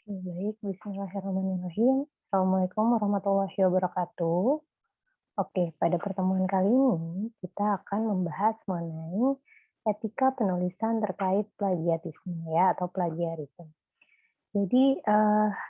Baik, bismillahirrahmanirrahim. Assalamualaikum warahmatullahi wabarakatuh. Oke, pada pertemuan kali ini kita akan membahas mengenai etika penulisan terkait plagiatisme ya atau plagiarisme. Jadi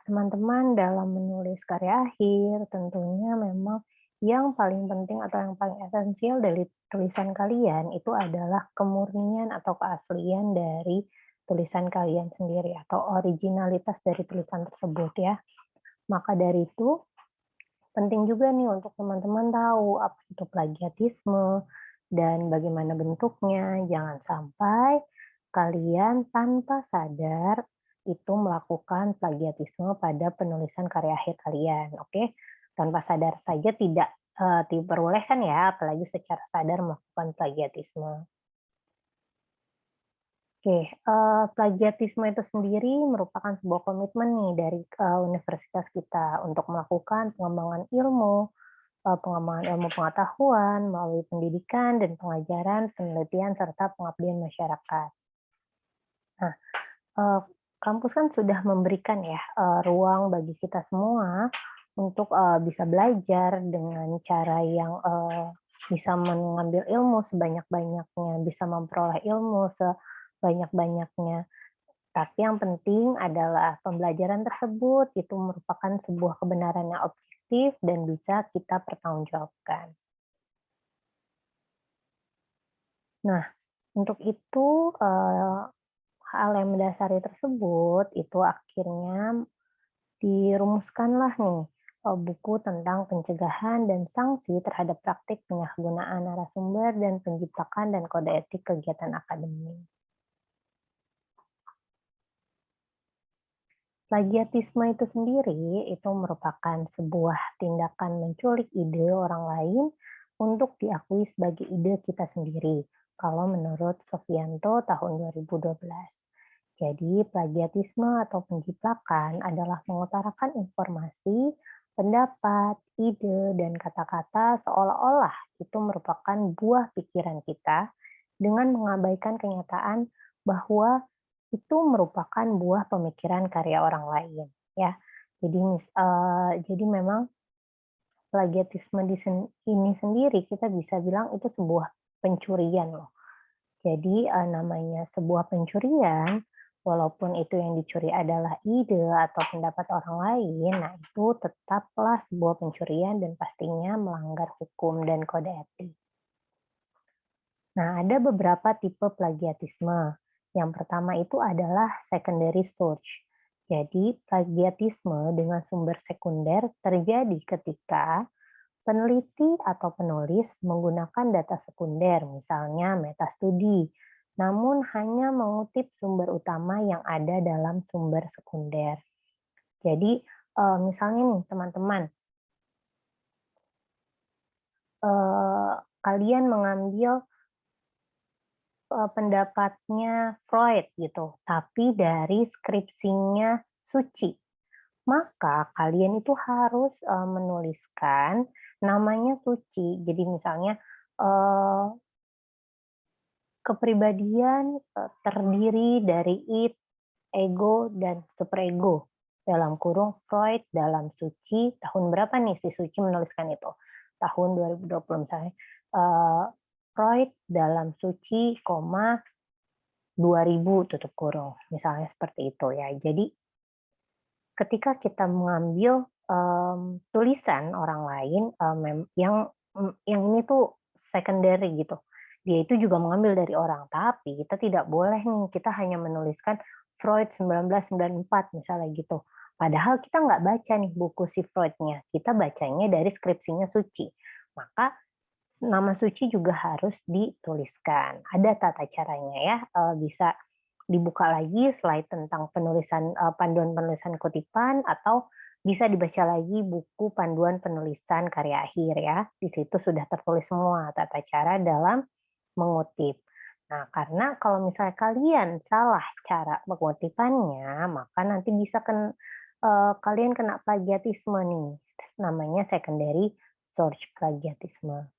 teman-teman dalam menulis karya akhir tentunya memang yang paling penting atau yang paling esensial dari tulisan kalian itu adalah kemurnian atau keaslian dari tulisan kalian sendiri atau originalitas dari tulisan tersebut ya. Maka dari itu, penting juga nih untuk teman-teman tahu apa itu plagiatisme dan bagaimana bentuknya. Jangan sampai kalian tanpa sadar itu melakukan plagiatisme pada penulisan karya akhir kalian, oke? Tanpa sadar saja tidak diperbolehkan ya, apalagi secara sadar melakukan plagiatisme. Oke, plagiatisme itu sendiri merupakan sebuah komitmen nih dari, universitas kita untuk melakukan pengembangan ilmu, pengembangan ilmu pengetahuan melalui pendidikan dan pengajaran, penelitian, serta pengabdian masyarakat. Nah, eee, kampus kan sudah memberikan ya, ruang bagi kita semua untuk, bisa belajar dengan cara yang, bisa mengambil ilmu sebanyak-banyaknya, bisa memperoleh ilmu sebanyak-banyaknya. Tapi yang penting adalah pembelajaran tersebut itu merupakan sebuah kebenaran yang objektif dan bisa kita pertanggungjawabkan. Nah, untuk itu, hal yang mendasari tersebut itu akhirnya dirumuskanlah nih, buku tentang pencegahan dan sanksi terhadap praktik penyalahgunaan narasumber dan penciptakan dan kode etik kegiatan akademik. Plagiatisme itu sendiri itu merupakan sebuah tindakan menculik ide orang lain untuk diakui sebagai ide kita sendiri, kalau menurut Sofianto tahun 2012. Jadi, plagiatisme atau penjiplakan adalah mengutarakan informasi, pendapat, ide, dan kata-kata seolah-olah itu merupakan buah pikiran kita dengan mengabaikan kenyataan bahwa itu merupakan buah pemikiran karya orang lain, ya. Jadi memang plagiatisme ini sendiri kita bisa bilang itu sebuah pencurian loh. Jadi, namanya sebuah pencurian, walaupun itu yang dicuri adalah ide atau pendapat orang lain, nah itu tetaplah sebuah pencurian dan pastinya melanggar hukum dan kode etik. Nah, ada beberapa tipe plagiatisme. Yang pertama itu adalah secondary source. Jadi, plagiatisme dengan sumber sekunder terjadi ketika peneliti atau penulis menggunakan data sekunder, misalnya metastudi, namun hanya mengutip sumber utama yang ada dalam sumber sekunder. Jadi, misalnya nih teman-teman, kalian mengambil pendapatnya Freud gitu, tapi dari skripsinya Suci. Maka kalian itu harus, menuliskan namanya Suci. Jadi misalnya, eee, kepribadian, terdiri dari id, ego, dan superego, dalam kurung Freud dalam Suci, tahun berapa nih si Suci menuliskan itu? Tahun 2020 misalnya, eee, Freud dalam Suci, 2000 tutup kurung, misalnya seperti itu ya. Jadi ketika kita mengambil, tulisan orang lain, yang ini tuh secondary gitu, dia itu juga mengambil dari orang, tapi kita tidak boleh nih, kita hanya menuliskan Freud 1994 misalnya gitu. Padahal kita nggak baca nih buku si Freud-nya, kita bacanya dari skripsinya Suci. Maka nama suci juga harus dituliskan. Ada tata caranya ya, bisa dibuka lagi slide tentang penulisan, panduan penulisan kutipan atau bisa dibaca lagi buku panduan penulisan karya akhir ya. Di situ sudah tertulis semua tata cara dalam mengutip. Nah, karena kalau misalnya kalian salah cara pengutipannya, maka nanti bisa kalian kena plagiatisme nih, namanya secondary source plagiatisme.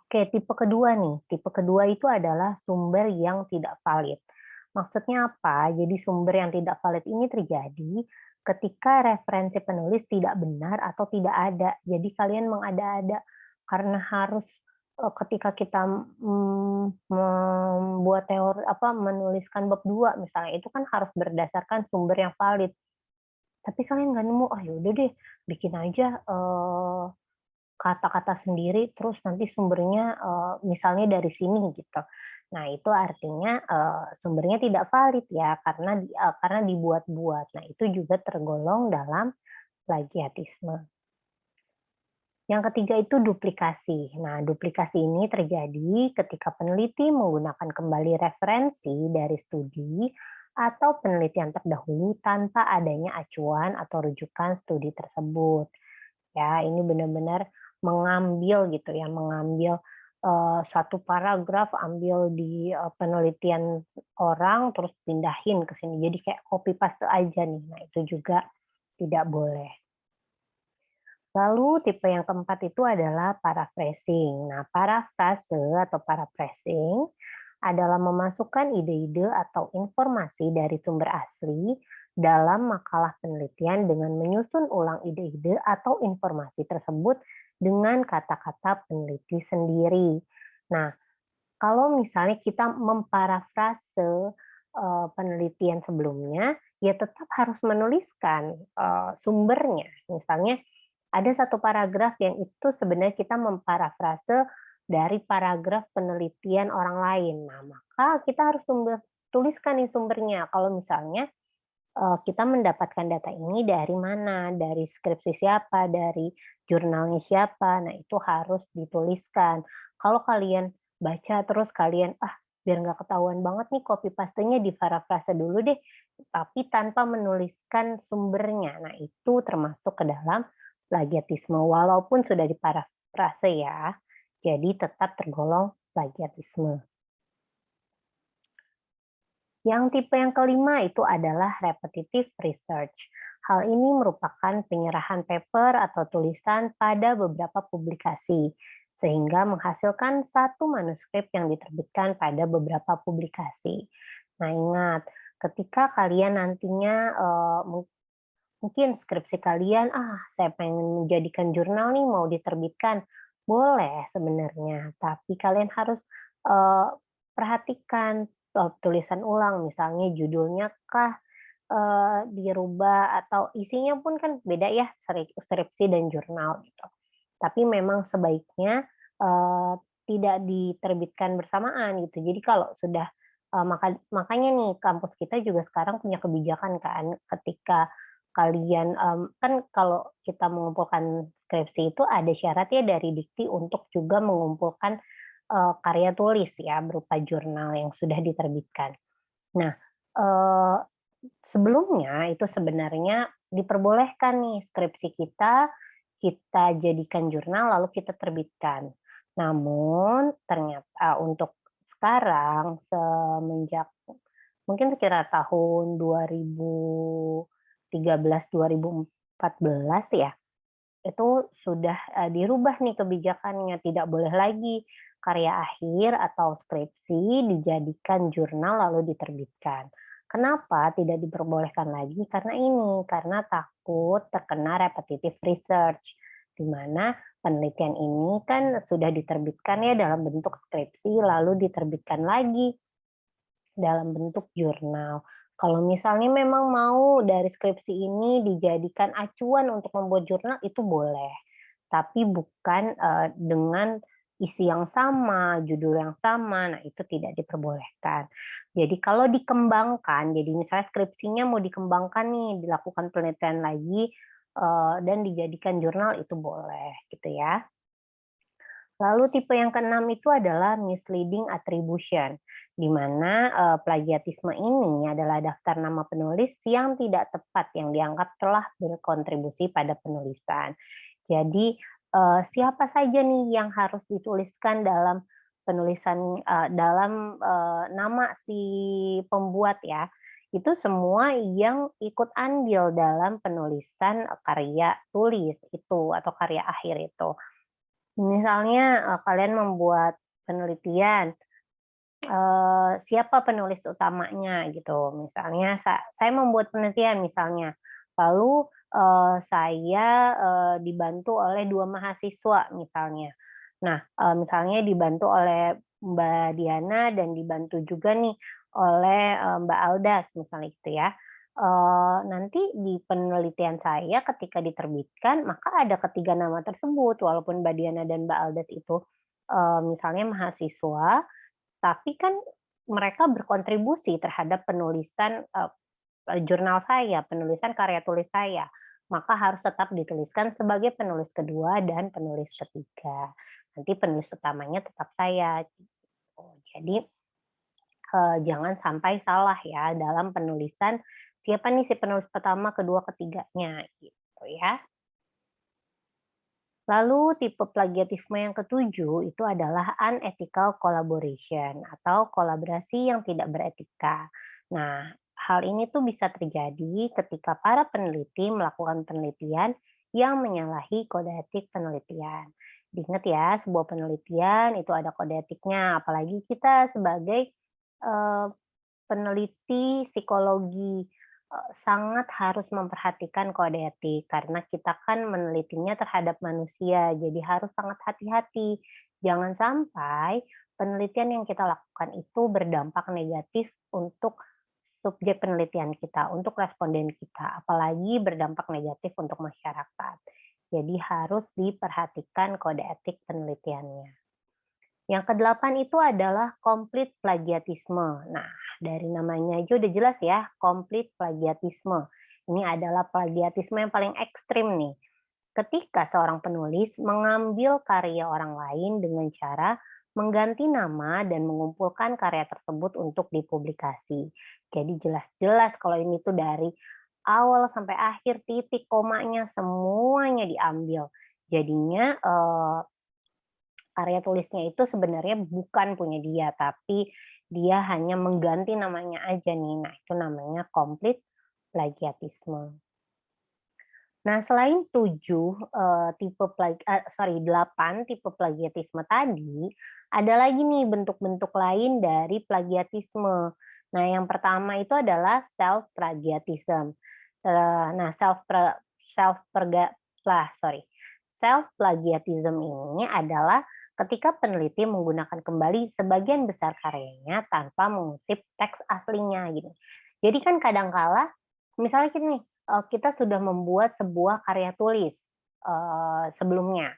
Oke, tipe kedua nih. Tipe kedua itu adalah sumber yang tidak valid. Maksudnya apa? Jadi sumber yang tidak valid ini terjadi ketika referensi penulis tidak benar atau tidak ada. Jadi kalian mengada-ada karena harus ketika kita membuat teori apa menuliskan bab 2 misalnya itu kan harus berdasarkan sumber yang valid. Tapi kalian nggak nemu, "Oh, ya udah deh bikin aja, kata-kata sendiri terus nanti sumbernya, misalnya dari sini," gitu. Nah, itu artinya, sumbernya tidak valid ya karena dibuat-buat. Nah, itu juga tergolong dalam plagiatisme. Yang ketiga itu duplikasi. Nah, duplikasi ini terjadi ketika peneliti menggunakan kembali referensi dari studi atau penelitian terdahulu tanpa adanya acuan atau rujukan studi tersebut. Ya, ini benar-benar mengambil gitu ya, mengambil, suatu paragraf, ambil di, penelitian orang, terus pindahin ke sini. Jadi kayak copy paste aja nih. Nah, itu juga tidak boleh. Lalu tipe yang keempat itu adalah paraphrasing. Nah, parafrase atau paraphrasing adalah memasukkan ide-ide atau informasi dari sumber asli dalam makalah penelitian dengan menyusun ulang ide-ide atau informasi tersebut dengan kata-kata peneliti sendiri. Nah, kalau misalnya kita memparafrase penelitian sebelumnya, ya tetap harus menuliskan sumbernya. Misalnya ada satu paragraf yang itu sebenarnya kita memparafrase dari paragraf penelitian orang lain. Nah, maka kita harus tuliskan nih sumbernya. Kalau misalnya kita mendapatkan data ini dari mana, dari skripsi siapa, dari jurnalnya siapa. Nah, itu harus dituliskan. Kalau kalian baca terus kalian, "Ah, biar nggak ketahuan banget nih copy paste-nya diparafrase dulu deh," tapi tanpa menuliskan sumbernya. Nah, itu termasuk ke dalam plagiatisme walaupun sudah diparafrase ya. Jadi tetap tergolong plagiatisme. Yang tipe yang kelima itu adalah repetitive research. Hal ini merupakan penyerahan paper atau tulisan pada beberapa publikasi, sehingga menghasilkan satu manuskrip yang diterbitkan pada beberapa publikasi. Nah, ingat, ketika kalian nantinya mungkin skripsi kalian, saya pengen menjadikan jurnal nih, mau diterbitkan. Boleh sebenarnya, tapi kalian harus eee, perhatikan tulisan ulang, misalnya judulnya kah, dirubah atau isinya pun kan beda ya, skripsi dan jurnal gitu. Tapi memang sebaiknya, tidak diterbitkan bersamaan gitu. Jadi kalau sudah makanya nih kampus kita juga sekarang punya kebijakan kan, ketika kalian, kan kalau kita mengumpulkan skripsi itu ada syaratnya dari Dikti untuk juga mengumpulkan, karya tulis ya berupa jurnal yang sudah diterbitkan. Nah, eee, sebelumnya itu sebenarnya diperbolehkan nih skripsi kita, kita jadikan jurnal lalu kita terbitkan. Namun ternyata untuk sekarang semenjak mungkin sekitar tahun 2013, 2014 ya, itu sudah, dirubah nih kebijakannya, tidak boleh lagi karya akhir atau skripsi dijadikan jurnal lalu diterbitkan. Kenapa tidak diperbolehkan lagi? Karena takut terkena repetitive research, di mana penelitian ini kan sudah diterbitkan ya dalam bentuk skripsi lalu diterbitkan lagi dalam bentuk jurnal. Kalau misalnya memang mau dari skripsi ini dijadikan acuan untuk membuat jurnal itu boleh, tapi bukan, dengan isi yang sama, judul yang sama, nah itu tidak diperbolehkan. Jadi kalau dikembangkan, jadi misalnya skripsinya mau dikembangkan nih, dilakukan penelitian lagi, dan dijadikan jurnal itu boleh gitu ya. Lalu tipe yang keenam itu adalah misleading attribution, di mana plagiatisme ini adalah daftar nama penulis yang tidak tepat yang dianggap telah berkontribusi pada penulisan. Jadi siapa saja nih yang harus dituliskan dalam penulisan dalam nama si pembuat ya, itu semua yang ikut andil dalam penulisan karya tulis itu atau karya akhir itu. Misalnya, kalian membuat penelitian, siapa penulis utamanya gitu. Misalnya saya membuat penelitian misalnya, lalu, saya, dibantu oleh 2 mahasiswa misalnya. Nah, misalnya dibantu oleh Mbak Diana dan dibantu juga nih oleh, Mbak Aldas misalnya gitu ya. Nanti di penelitian saya ketika diterbitkan, maka ada ketiga nama tersebut walaupun Mbak Diana dan Mbak Aldas itu, misalnya mahasiswa, tapi kan mereka berkontribusi terhadap penulisan, jurnal saya, penulisan karya tulis saya, maka harus tetap dituliskan sebagai penulis kedua dan penulis ketiga. Nanti penulis utamanya tetap saya, gitu. Jadi, jangan sampai salah ya dalam penulisan, siapa nih si penulis pertama, kedua, ketiganya, gitu ya. Lalu tipe plagiatisme yang ketujuh itu adalah unethical collaboration atau kolaborasi yang tidak beretika. Nah, hal ini tuh bisa terjadi ketika para peneliti melakukan penelitian yang menyalahi kode etik penelitian. Diingat ya, sebuah penelitian itu ada kode etiknya, apalagi kita sebagai eh, peneliti psikologi, sangat harus memperhatikan kode etik karena kita kan menelitinya terhadap manusia, jadi harus sangat hati-hati. Jangan sampai penelitian yang kita lakukan itu berdampak negatif untuk subjek penelitian kita, untuk responden kita, apalagi berdampak negatif untuk masyarakat. Jadi harus diperhatikan kode etik penelitiannya. Yang kedelapan itu adalah komplit plagiatisme. Nah, dari namanya aja udah jelas ya, komplit plagiatisme. Ini adalah plagiatisme yang paling ekstrim nih. Ketika seorang penulis mengambil karya orang lain dengan cara mengganti nama dan mengumpulkan karya tersebut untuk dipublikasi. Jadi jelas-jelas kalau ini tuh dari awal sampai akhir titik komanya semuanya diambil. Jadinya karya tulisnya itu sebenarnya bukan punya dia, tapi dia hanya mengganti namanya aja nih. Nah, itu namanya komplit plagiatisme. Nah, selain 8 tipe plagiatisme tadi, ada lagi nih bentuk-bentuk lain dari plagiatisme. Nah, yang pertama itu adalah self plagiatism. Nah, self self plagiatism ini adalah ketika peneliti menggunakan kembali sebagian besar karyanya tanpa mengutip teks aslinya gitu. Jadi kan kadangkala misalnya kita sudah membuat sebuah karya tulis, sebelumnya.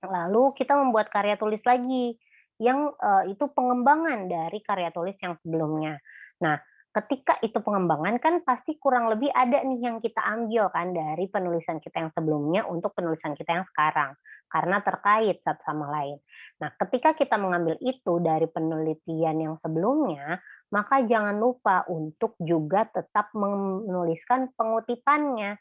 Lalu kita membuat karya tulis lagi yang, itu pengembangan dari karya tulis yang sebelumnya. Nah, ketika itu pengembangan kan pasti kurang lebih ada nih yang kita ambil kan dari penulisan kita yang sebelumnya untuk penulisan kita yang sekarang, karena terkait satu sama lain. Nah, ketika kita mengambil itu dari penelitian yang sebelumnya, maka jangan lupa untuk juga tetap menuliskan pengutipannya.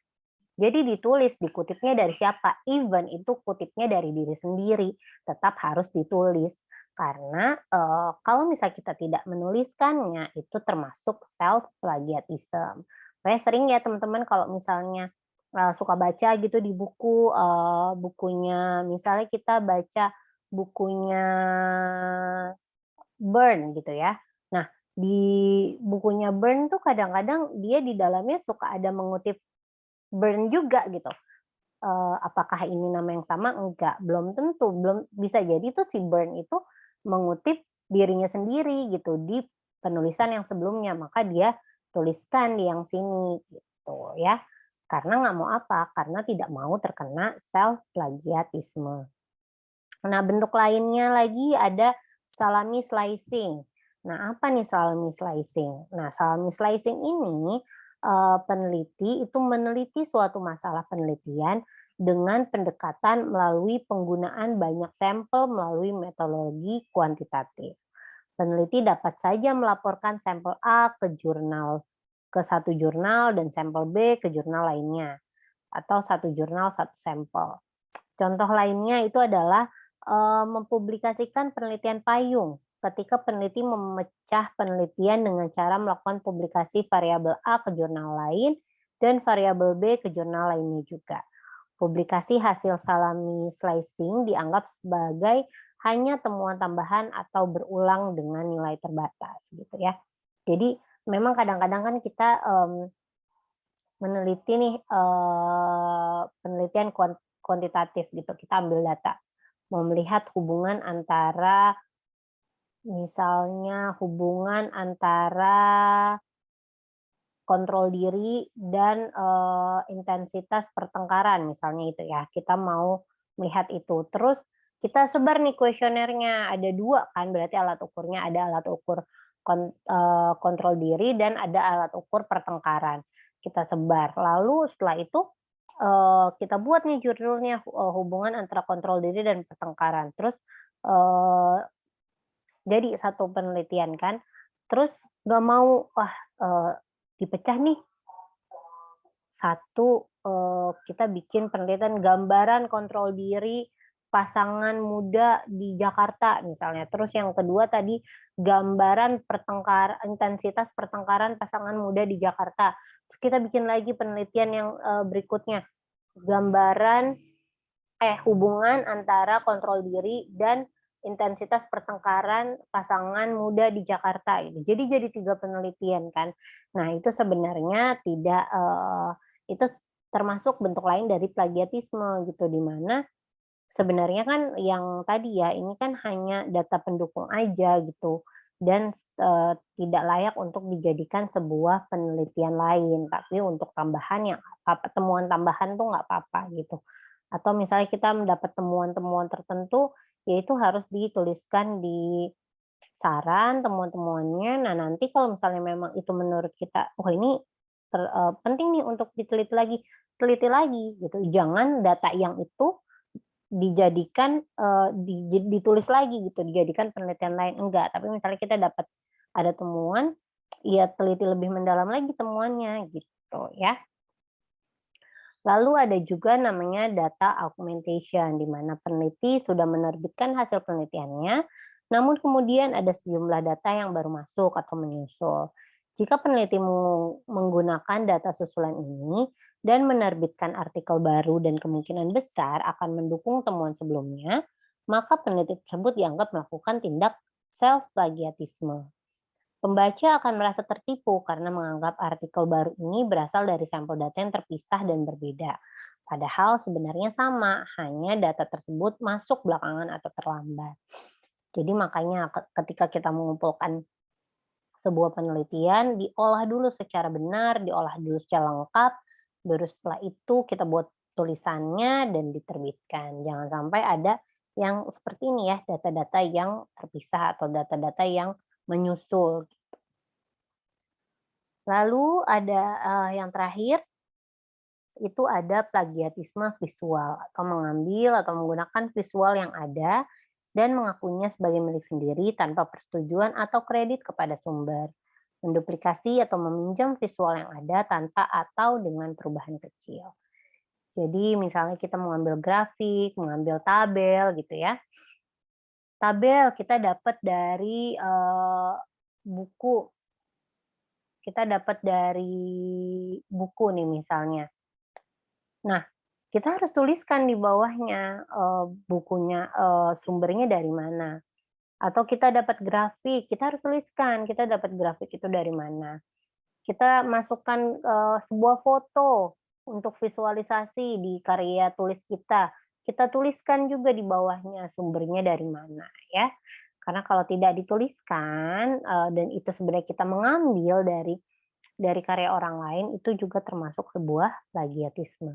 Jadi ditulis, dikutipnya dari siapa, even itu kutipnya dari diri sendiri, tetap harus ditulis. Karena, kalau misal kita tidak menuliskannya, itu termasuk self plagiarism. Saya sering ya teman-teman kalau misalnya, suka baca gitu di buku, bukunya misalnya kita baca bukunya Byrne gitu ya. Nah, di bukunya Byrne tuh kadang-kadang dia di dalamnya suka ada mengutip Byrne juga gitu. Apakah ini nama yang sama? Enggak, belum tentu, belum bisa jadi tuh si Byrne itu mengutip dirinya sendiri gitu di penulisan yang sebelumnya, maka dia tuliskan di yang sini gitu ya. Karena nggak mau apa, karena tidak mau terkena self plagiatisme. Nah, bentuk lainnya lagi ada salami slicing. Nah, apa nih salami slicing? Nah, salami slicing ini, peneliti itu meneliti suatu masalah penelitian dengan pendekatan melalui penggunaan banyak sampel melalui metodologi kuantitatif. Peneliti dapat saja melaporkan sampel A ke satu jurnal dan sampel B ke jurnal lainnya, atau satu jurnal satu sampel. Contoh lainnya itu adalah, mempublikasikan penelitian payung. Ketika peneliti memecah penelitian dengan cara melakukan publikasi variabel A ke jurnal lain dan variabel B ke jurnal lainnya juga. Publikasi hasil salami slicing dianggap sebagai hanya temuan tambahan atau berulang dengan nilai terbatas gitu ya. Jadi memang kadang-kadang kan kita, meneliti nih, penelitian kuantitatif gitu, kita ambil data, mau melihat hubungan antara misalnya hubungan antara kontrol diri dan, intensitas pertengkaran misalnya itu ya, kita mau melihat itu. Terus kita sebar nih kuesionernya, ada 2 kan berarti alat ukurnya, ada alat ukur kontrol diri dan ada alat ukur pertengkaran. Kita sebar, lalu setelah itu, kita buat nih judulnya, hubungan antara kontrol diri dan pertengkaran. Terus, eee, jadi satu penelitian kan, terus nggak mau, wah, eee, dipecah nih. Satu, kita bikin penelitian gambaran kontrol diri pasangan muda di Jakarta misalnya. Terus yang kedua tadi gambaran intensitas pertengkaran pasangan muda di Jakarta. Terus kita bikin lagi penelitian yang, berikutnya, gambaran hubungan antara kontrol diri dan intensitas pertengkaran pasangan muda di Jakarta gitu. Jadi 3 penelitian kan. Nah itu sebenarnya tidak, itu termasuk bentuk lain dari plagiatisme gitu, di mana sebenarnya kan yang tadi ya, ini kan hanya data pendukung aja gitu dan, tidak layak untuk dijadikan sebuah penelitian lain, tapi untuk tambahan yang temuan tambahan tuh nggak apa-apa gitu. Atau misalnya kita mendapat temuan-temuan tertentu, ya itu harus dituliskan di saran temuan-temuannya. Nah, nanti kalau misalnya memang itu menurut kita, "Wah ini penting nih untuk diteliti lagi," teliti lagi gitu. Jangan data yang itu dijadikan, ditulis lagi gitu, dijadikan penelitian lain, enggak. Tapi misalnya kita dapat ada temuan, ya teliti lebih mendalam lagi temuannya gitu ya. Lalu ada juga namanya data augmentation, di mana peneliti sudah menerbitkan hasil penelitiannya, namun kemudian ada sejumlah data yang baru masuk atau menyusul. Jika peneliti menggunakan data susulan ini dan menerbitkan artikel baru dan kemungkinan besar akan mendukung temuan sebelumnya, maka peneliti tersebut dianggap melakukan tindak self-plagiatisme. Pembaca akan merasa tertipu karena menganggap artikel baru ini berasal dari sampel data yang terpisah dan berbeda. Padahal sebenarnya sama, hanya data tersebut masuk belakangan atau terlambat. Jadi makanya ketika kita mengumpulkan sebuah penelitian, diolah dulu secara benar, diolah dulu secara lengkap, baru setelah itu kita buat tulisannya dan diterbitkan. Jangan sampai ada yang seperti ini ya, data-data yang terpisah atau data-data yang menyusul. Lalu ada, yang terakhir, itu ada plagiatisme visual atau mengambil atau menggunakan visual yang ada dan mengakuinya sebagai milik sendiri tanpa persetujuan atau kredit kepada sumber. Menduplikasi atau meminjam visual yang ada tanpa atau dengan perubahan kecil. Jadi misalnya kita mengambil grafik, mengambil tabel gitu ya. Tabel kita dapat dari, buku, kita dapat dari buku nih misalnya. Nah, kita harus tuliskan di bawahnya, bukunya, sumbernya dari mana. Atau kita dapat grafik, kita harus tuliskan kita dapat grafik itu dari mana. Kita masukkan, sebuah foto untuk visualisasi di karya tulis kita tuliskan juga di bawahnya sumbernya dari mana ya. Karena kalau tidak dituliskan, dan itu sebenarnya kita mengambil dari karya orang lain, itu juga termasuk sebuah plagiatisme.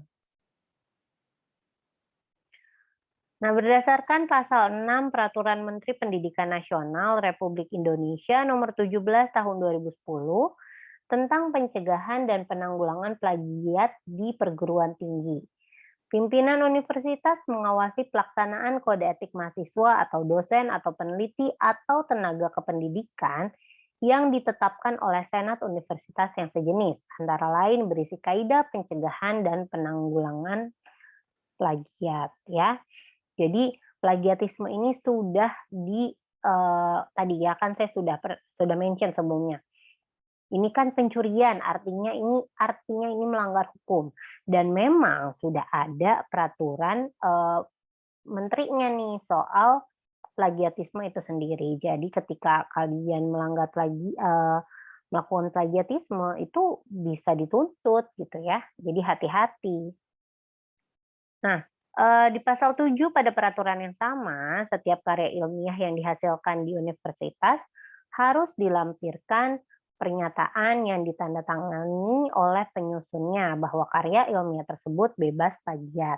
Nah, berdasarkan pasal 6 Peraturan Menteri Pendidikan Nasional Republik Indonesia Nomor 17 Tahun 2010 tentang pencegahan dan penanggulangan plagiat di perguruan tinggi. Pimpinan universitas mengawasi pelaksanaan kode etik mahasiswa atau dosen atau peneliti atau tenaga kependidikan yang ditetapkan oleh Senat Universitas yang sejenis, antara lain berisi kaidah pencegahan dan penanggulangan plagiat ya. Jadi plagiatisme ini sudah tadi ya kan saya sudah mention sebelumnya. Ini kan pencurian, artinya ini melanggar hukum dan memang sudah ada peraturan, menterinya nih soal plagiatisme itu sendiri. Jadi ketika kalian melakukan plagiatisme itu bisa dituntut gitu ya. Jadi hati-hati. Nah, di pasal 7 pada peraturan yang sama, setiap karya ilmiah yang dihasilkan di universitas harus dilampirkan pernyataan yang ditandatangani oleh penyusunnya bahwa karya ilmiah tersebut bebas plagiat.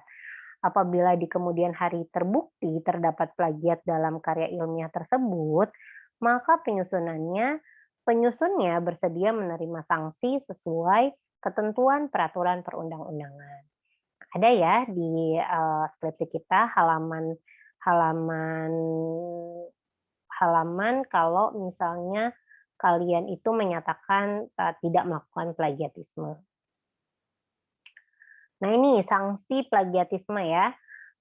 Apabila di kemudian hari terbukti terdapat plagiat dalam karya ilmiah tersebut, maka penyusunnya bersedia menerima sanksi sesuai ketentuan peraturan perundang-undangan. Ada ya di, skripsi kita halaman halaman kalau misalnya kalian itu menyatakan, tidak melakukan plagiatisme. Nah ini sanksi plagiatisme ya.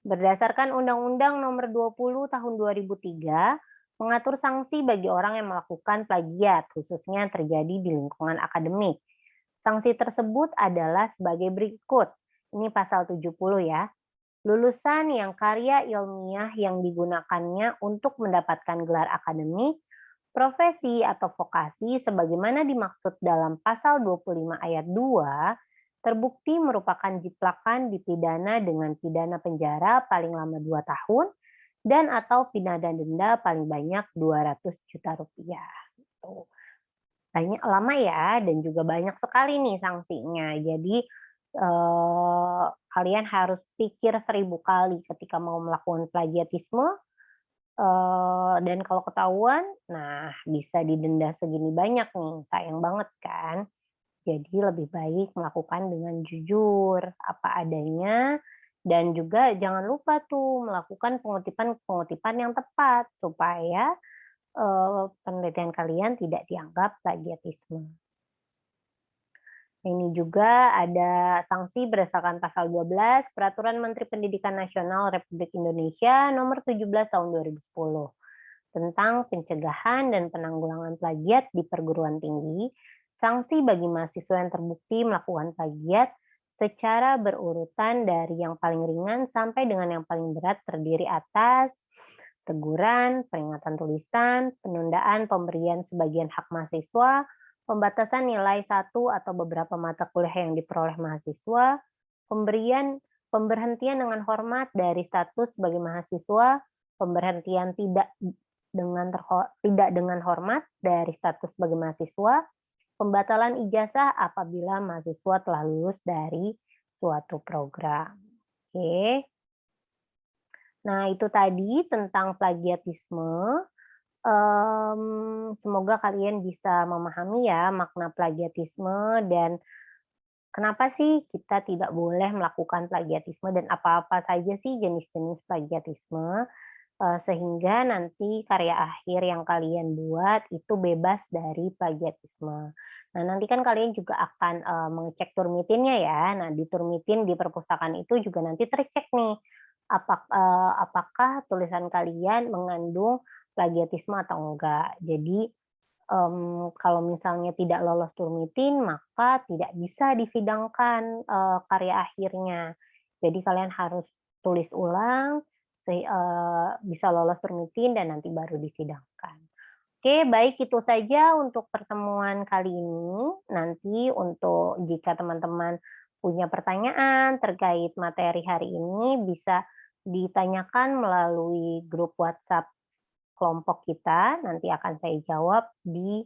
Berdasarkan Undang-Undang Nomor 20 Tahun 2003 mengatur sanksi bagi orang yang melakukan plagiat, khususnya terjadi di lingkungan akademik. Sanksi tersebut adalah sebagai berikut. Ini pasal 70 ya. Lulusan yang karya ilmiah yang digunakannya untuk mendapatkan gelar akademik, profesi atau vokasi sebagaimana dimaksud dalam pasal 25 ayat 2 terbukti merupakan jiplakan dipidana dengan pidana penjara paling lama 2 tahun dan atau pidana denda paling banyak 200 juta rupiah. Gitu. Banyak lama ya dan juga banyak sekali nih sanksinya. Jadi kalian harus pikir 1000 kali ketika mau melakukan plagiatisme, dan kalau ketahuan, nah bisa didenda segini banyak nih, sayang banget kan. Jadi lebih baik melakukan dengan jujur, apa adanya, dan juga jangan lupa tuh melakukan pengutipan-pengutipan yang tepat supaya, penelitian kalian tidak dianggap plagiatisme. Ini juga ada sanksi berdasarkan pasal 12 Peraturan Menteri Pendidikan Nasional Republik Indonesia Nomor 17 Tahun 2010 tentang pencegahan dan penanggulangan plagiat di perguruan tinggi. Sanksi bagi mahasiswa yang terbukti melakukan plagiat secara berurutan dari yang paling ringan sampai dengan yang paling berat terdiri atas teguran, peringatan tulisan, penundaan pemberian sebagian hak mahasiswa, pembatasan nilai satu atau beberapa mata kuliah yang diperoleh mahasiswa, pemberhentian dengan hormat dari status sebagai mahasiswa, pemberhentian tidak dengan hormat dari status sebagai mahasiswa, pembatalan ijazah apabila mahasiswa telah lulus dari suatu program. Oke. Nah, itu tadi tentang plagiatisme. Semoga kalian bisa memahami ya makna plagiatisme dan kenapa sih kita tidak boleh melakukan plagiatisme dan apa-apa saja sih jenis-jenis plagiatisme, sehingga nanti karya akhir yang kalian buat itu bebas dari plagiatisme. Nah, nanti kan kalian juga akan, mengecek Turnitinnya ya. Nah, di Turnitin di perpustakaan itu juga nanti tercek nih, apakah tulisan kalian mengandung plagiatisme atau enggak. Jadi, kalau misalnya tidak lolos Turnitin, maka tidak bisa disidangkan, karya akhirnya. Jadi kalian harus tulis ulang, bisa lolos Turnitin dan nanti baru disidangkan. Oke, baik itu saja untuk pertemuan kali ini. Nanti untuk jika teman-teman punya pertanyaan terkait materi hari ini bisa ditanyakan melalui grup WhatsApp kelompok kita, nanti akan saya jawab di,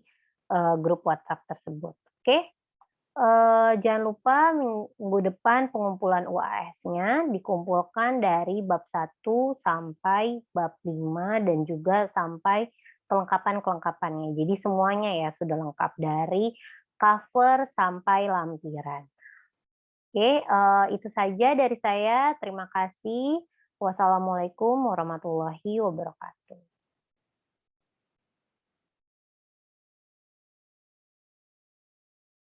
grup WhatsApp tersebut. Oke, jangan lupa minggu depan pengumpulan UAS-nya dikumpulkan dari bab 1 sampai bab 5 dan juga sampai kelengkapan-kelengkapannya. Jadi semuanya ya sudah lengkap dari cover sampai lampiran. Oke, itu saja dari saya. Terima kasih. Wassalamualaikum warahmatullahi wabarakatuh.